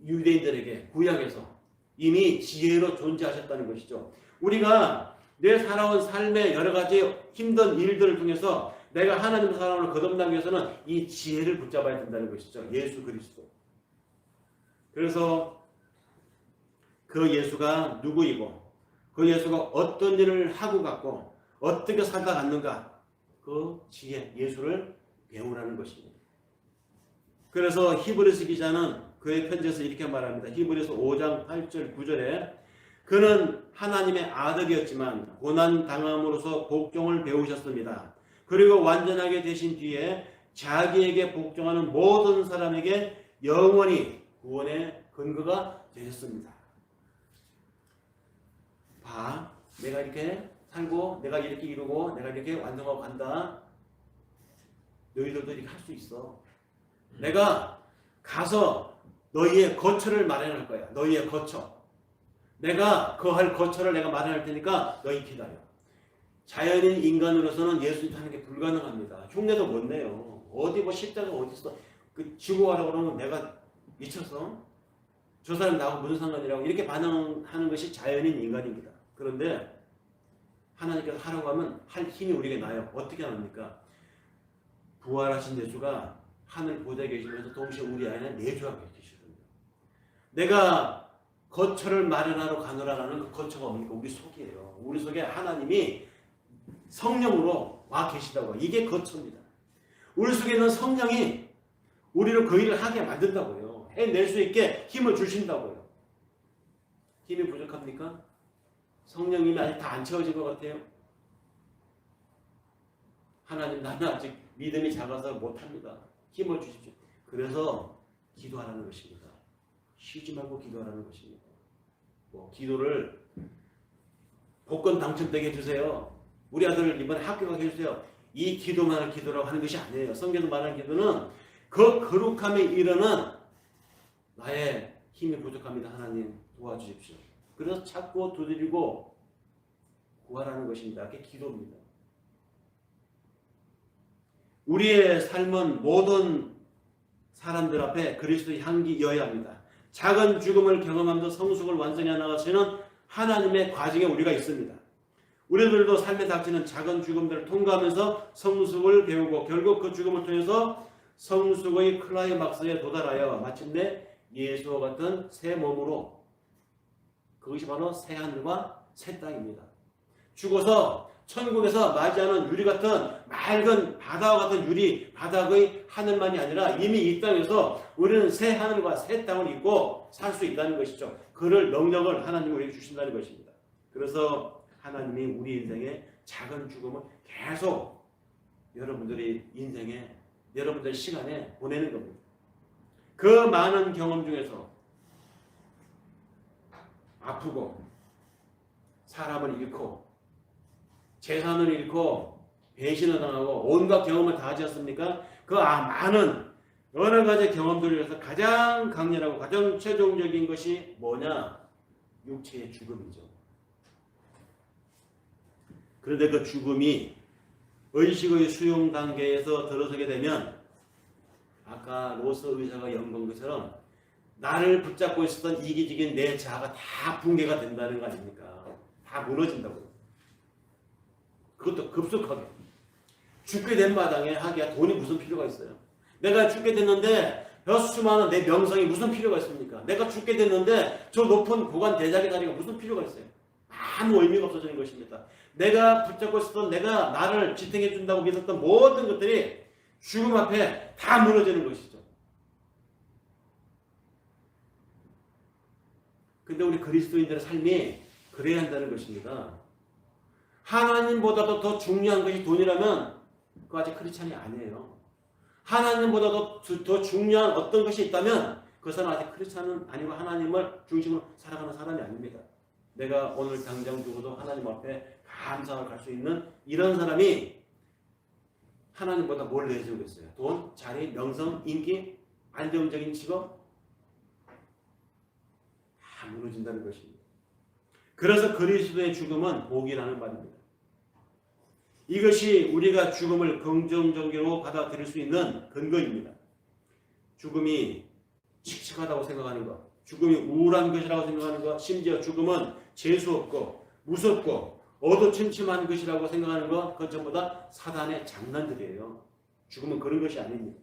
유대인들에게 구약에서 이미 지혜로 존재하셨다는 것이죠. 우리가 내 살아온 삶의 여러 가지 힘든 일들을 통해서 내가 하나님의 사람을 거듭나기 위해서는 이 지혜를 붙잡아야 된다는 것이죠. 예수 그리스도. 그래서 그 예수가 누구이고 그 예수가 어떤 일을 하고 갔고 어떻게 살아갔는가, 그 지혜, 예수를 배우라는 것입니다. 그래서 히브리서 기자는 그의 편지에서 이렇게 말합니다. 히브리서 5장 8절 9절에 그는 하나님의 아들이었지만 고난당함으로써 복종을 배우셨습니다. 그리고 완전하게 되신 뒤에 자기에게 복종하는 모든 사람에게 영원히 구원의 근거가 되셨습니다. 봐, 내가 이렇게 살고 내가 이렇게 이루고 내가 이렇게 완성하고 간다. 너희들도 이렇게 할 수 있어. 내가 가서 너희의 거처를 마련할 거야. 너희의 거처. 내가 그 할 거처를 내가 마련할 테니까 너희 기다려. 자연인 인간으로서는 예수님 하는 게 불가능합니다. 흉내도 못 내요. 어디 뭐 십자가 어디 있어? 그 지고 가라고 그러면 내가 미쳤어? 저 사람 나하고 무슨 상관이라고 이렇게 반응하는 것이 자연인 인간입니다. 그런데 하나님께서 하라고 하면 할 힘이 우리에게 나요. 어떻게 합니까? 부활하신 예수가 하늘 보좌에 계시면서 동시에 우리 안에 내주하고 계시거든요. 내가 거처를 마련하러 가노라라는 그 거처가 뭡니까? 우리 속이에요. 우리 속에 하나님이 성령으로 와 계시다고. 이게 거처입니다. 우리 속에 있는 성령이 우리를 그 일을 하게 만든다고요. 해낼 수 있게 힘을 주신다고요. 힘이 부족합니까? 성령님이 아직 다 안 채워진 것 같아요. 하나님, 나는 아직 믿음이 작아서 못합니다. 힘을 주십시오. 그래서 기도하라는 것입니다. 쉬지 말고 기도하라는 것입니다. 뭐 기도를 복권 당첨되게 해주세요. 우리 아들을 이번에 학교 가게 해주세요. 이 기도만을 기도라고 하는 것이 아니에요. 성경에서 말하는 기도는 그 거룩함에 이르는 나의 힘이 부족합니다. 하나님 도와주십시오. 그래서 찾고 두드리고 구하라는 것입니다. 그게 기도입니다. 우리의 삶은 모든 사람들 앞에 그리스도의 향기여야 합니다. 작은 죽음을 경험하면서 성숙을 완성해 나가시는 하나님의 과정에 우리가 있습니다. 우리들도 삶에 닥치는 작은 죽음들을 통과하면서 성숙을 배우고 결국 그 죽음을 통해서 성숙의 클라이막스에 도달하여 마침내 예수와 같은 새 몸으로, 그것이 바로 새 하늘과 새 땅입니다. 죽어서 천국에서 맞이하는 유리 같은 맑은 바다와 같은 유리 바닥의 하늘만이 아니라 이미 이 땅에서 우리는 새 하늘과 새 땅을 입고 살 수 있다는 것이죠. 그럴 능력을 하나님이 우리에게 주신다는 것입니다. 그래서 하나님이 우리 인생의 작은 죽음을 계속 여러분들의 인생에, 여러분들 시간에 보내는 겁니다. 그 많은 경험 중에서 아프고 사람을 잃고 재산을 잃고 배신을 당하고 온갖 경험을 다 하지 않습니까? 그 많은 여러 가지 경험들을 위해서 가장 강렬하고 가장 최종적인 것이 뭐냐? 육체의 죽음이죠. 그런데 그 죽음이 의식의 수용 단계에서 들어서게 되면 아까 로스 의사가 연구한 것처럼 나를 붙잡고 있었던 이기적인 내 자아가 다 붕괴가 된다는 거 아닙니까? 다 무너진다고요. 그것도 급속하게. 죽게 된 마당에 하기야 돈이 무슨 필요가 있어요? 내가 죽게 됐는데 수많은 내 명성이 무슨 필요가 있습니까? 내가 죽게 됐는데 저 높은 고관 대작의 자리가 무슨 필요가 있어요? 아무 의미가 없어지는 것입니다. 내가 붙잡고 있었던 내가 나를 지탱해 준다고 믿었던 모든 것들이 죽음 앞에 다 무너지는 것이죠. 근데 우리 그리스도인들의 삶이 그래야 한다는 것입니다. 하나님보다도 더 중요한 것이 돈이라면 그거 아직 크리스찬이 아니에요. 하나님보다도 더 중요한 어떤 것이 있다면 그 사람은 아직 크리스찬은 아니고 하나님을 중심으로 살아가는 사람이 아닙니다. 내가 오늘 당장 죽어도 하나님 앞에 감사하고 갈 수 있는 이런 사람이 하나님보다 뭘 내세우겠어요? 돈, 자리, 명성, 인기, 안정적인 직업? 다 무너진다는 것입니다. 그래서 그리스도의 죽음은 복이라는 말입니다. 이것이 우리가 죽음을 긍정적으로 받아들일 수 있는 근거입니다. 죽음이 칙칙하다고 생각하는 것, 죽음이 우울한 것이라고 생각하는 것, 심지어 죽음은 재수없고 무섭고 어두침침한 것이라고 생각하는 것, 그건 전부 다 사단의 장난들이에요. 죽음은 그런 것이 아닙니다.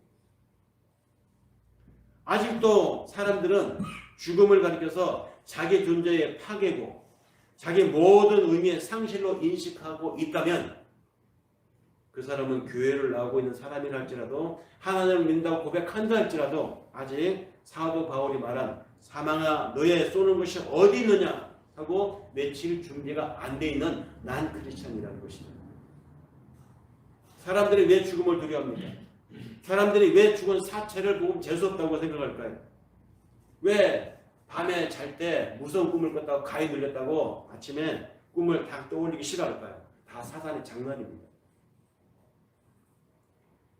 아직도 사람들은 죽음을 가리켜서 자기 존재의 파괴고 자기 모든 의미의 상실로 인식하고 있다면 그 사람은 교회를 나오고 있는 사람이라 할지라도 하나님을 믿는다고 고백한다 할지라도 아직 사도 바울이 말한 사망아 너의 쏘는 것이 어디 있느냐 하고 외칠 준비가 안 돼 있는 난 크리스찬이라는 것이다. 사람들이 왜 죽음을 두려워합니까? 사람들이 왜 죽은 사체를 보면 재수없다고 생각할까요? 왜 밤에 잘 때 무서운 꿈을 꿨다고 가위 눌렸다고 아침에 꿈을 다 떠올리기 싫어할까요? 다 사단의 장난입니다.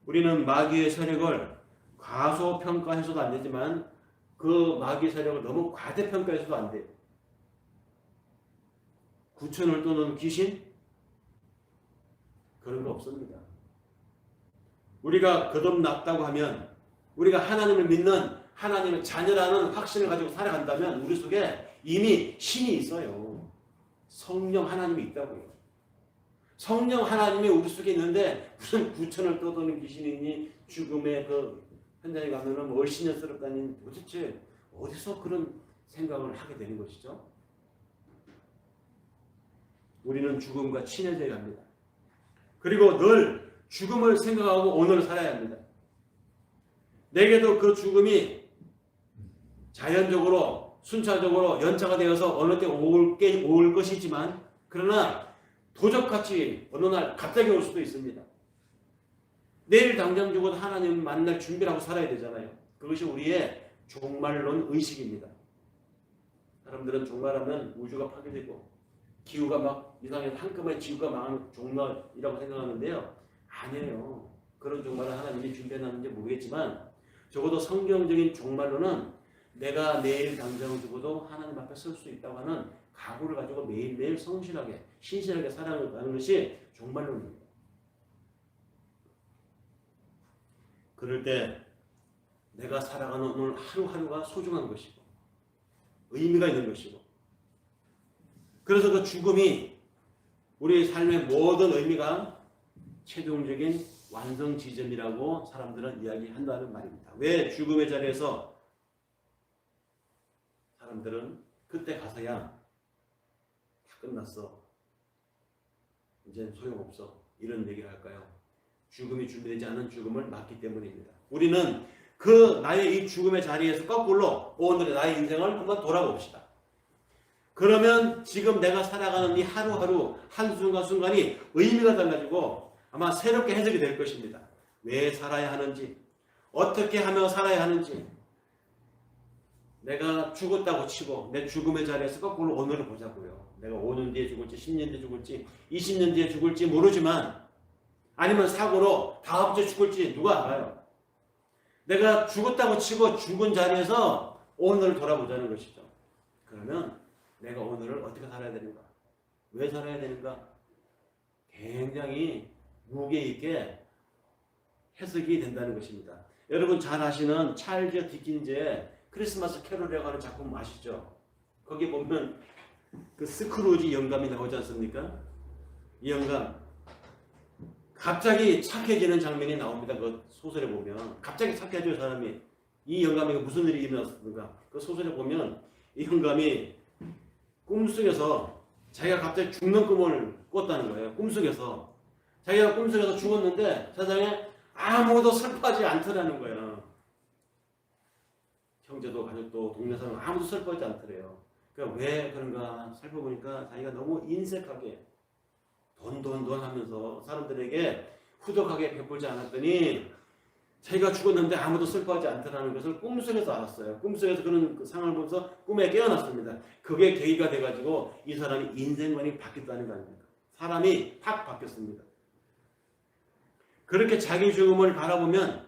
우리는 마귀의 세력을 과소평가해서도 안 되지만 그 마귀의 세력을 너무 과대평가해서도 안 돼요. 구천을 떠는 귀신? 그런 거 없습니다. 우리가 거듭났다고 하면 우리가 하나님을 믿는 하나님의 자녀라는 확신을 가지고 살아간다면 우리 속에 이미 신이 있어요. 성령 하나님이 있다고요. 성령 하나님이 우리 속에 있는데 무슨 구천을 떠도는 귀신이니 죽음의 그 현장에 가면은 얼씬녀스럽다니 도대체 어디서 그런 생각을 하게 되는 것이죠? 우리는 죽음과 친해져야 합니다. 그리고 늘 죽음을 생각하고 오늘을 살아야 합니다. 내게도 그 죽음이 자연적으로 순차적으로 연차가 되어서 어느 때 올 것이지만 그러나 도적같이 어느 날 갑자기 올 수도 있습니다. 내일 당장 죽어도 하나님 만날 준비를 하고 살아야 되잖아요. 그것이 우리의 종말론 의식입니다. 사람들은 종말하면 우주가 파괴되고 기후가 막 이상해서 한꺼번에 지구가 망하는 종말이라고 생각하는데요. 아니에요. 그런 종말을 하나님이 준비해놨는지 모르겠지만 적어도 성경적인 종말로는 내가 내일 당장 죽어도 하나님 앞에 설 수 있다고 하는 각오를 가지고 매일매일 성실하게 신실하게 살아가는 것이 종말론입니다. 그럴 때 내가 살아가는 오늘 하루하루가 소중한 것이고 의미가 있는 것이고 그래서 그 죽음이 우리 삶의 모든 의미가 최종적인 완성 지점이라고 사람들은 이야기한다는 말입니다. 왜 죽음의 자리에서 사람들은 그때 가서야 다 끝났어. 이제 소용없어. 이런 얘기를 할까요? 죽음이 준비되지 않은 죽음을 맞기 때문입니다. 우리는 그 나의 이 죽음의 자리에서 거꾸로 오늘의 나의 인생을 한번 돌아봅시다. 그러면 지금 내가 살아가는 이 하루하루 한순간순간이 의미가 달라지고 아마 새롭게 해석이 될 것입니다. 왜 살아야 하는지, 어떻게 하며 살아야 하는지, 내가 죽었다고 치고 내 죽음의 자리에서 거꾸로 오늘을 보자고요. 내가 5년 뒤에 죽을지 10년 뒤에 죽을지 20년 뒤에 죽을지 모르지만 아니면 사고로 다음 주에 죽을지 누가 알아요. 내가 죽었다고 치고 죽은 자리에서 오늘을 돌아보자는 것이죠. 그러면 내가 오늘을 어떻게 살아야 되는가? 왜 살아야 되는가? 굉장히 무게 있게 해석이 된다는 것입니다. 여러분 잘 아시는 찰즈 디킨즈의 크리스마스 캐롤이라고 하는 작품 아시죠? 거기 보면 그 스크루지 영감이 나오지 않습니까? 이 영감 갑자기 착해지는 장면이 나옵니다. 그 소설에 보면 갑자기 착해져요 사람이. 이 영감에게 무슨 일이 일어났습니까? 그 소설에 보면 이 영감이 꿈속에서 자기가 갑자기 죽는 꿈을 꿨다는 거예요. 꿈속에서 자기가 꿈속에서 죽었는데 세상에 아무도 슬퍼하지 않더라는 거예요. 형제도 가족도 동네 사람 아무도 슬퍼하지 않더래요. 그러니까 왜 그런가 살펴보니까 자기가 너무 인색하게 돈 하면서 사람들에게 후덕하게 베풀지 않았더니 자기가 죽었는데 아무도 슬퍼하지 않더라는 것을 꿈속에서 알았어요. 꿈속에서 그런 상황을 보면서 꿈에 깨어났습니다. 그게 계기가 돼가지고 이 사람이 인생관이 바뀌었다는 거 아닙니까? 사람이 팍 바뀌었습니다. 그렇게 자기 죽음을 바라보면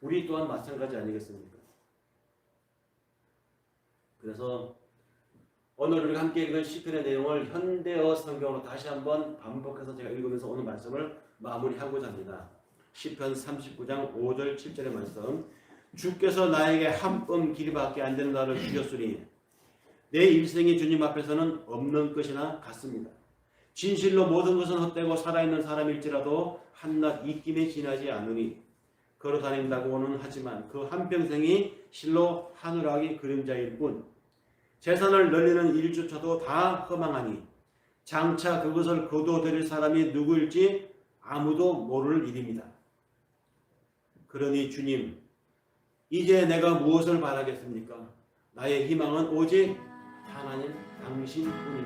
우리 또한 마찬가지 아니겠습니까? 그래서 오늘 우리가 함께 읽은 시편의 내용을 현대어 성경으로 다시 한번 반복해서 제가 읽으면서 오늘 말씀을 마무리하고자 합니다. 시편 39장 5절 7절의 말씀. 주께서 나에게 한 뼘 길이밖에 안 되는 나를 주셨으니 내 일생이 주님 앞에서는 없는 것이나 같습니다. 진실로 모든 것은 헛되고 살아있는 사람일지라도 한낱 입김에 지나지 않으니 걸어다닌다고는 하지만 그 한평생이 실로 하늘하기 그림자일 뿐 재산을 늘리는 일조차도 다 허망하니 장차 그것을 거두어들일 사람이 누구일지 아무도 모를 일입니다. 그러니 주님, 이제 내가 무엇을 바라겠습니까? 나의 희망은 오직 하나님 당신뿐입니다.